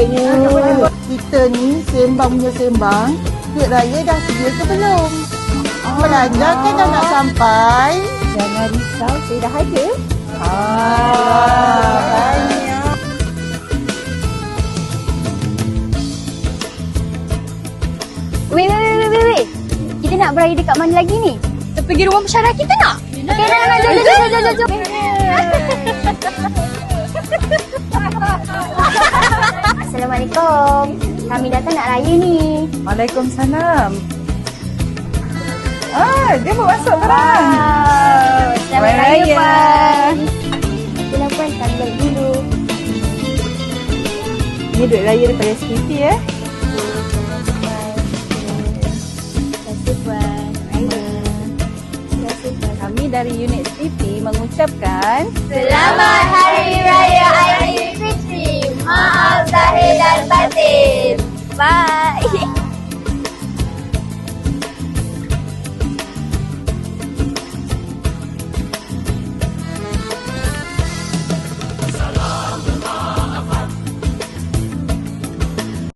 Okeynya. Kita ni sembang punya sembang. Duit raya dah sedia ke belum? Belanja kan dah nak sampai. Jangan risau, saya dah ada. Banyak. Wait. Kita nak beraya dekat mana lagi ni? Kita pergi rumah pesara kita nak? Okay, jom. Assalamualaikum. Kami datang nak raya ni. Waalaikumsalam. Dia mau masuk barang. Selamat raya, Puan. Okeylah, Puan. Kami balik dulu. Ni duit raya daripada SPT Terima kasih, Puan. Kami dari unit SPT mengucapkan Selamat Hari Raya Aidilfitri.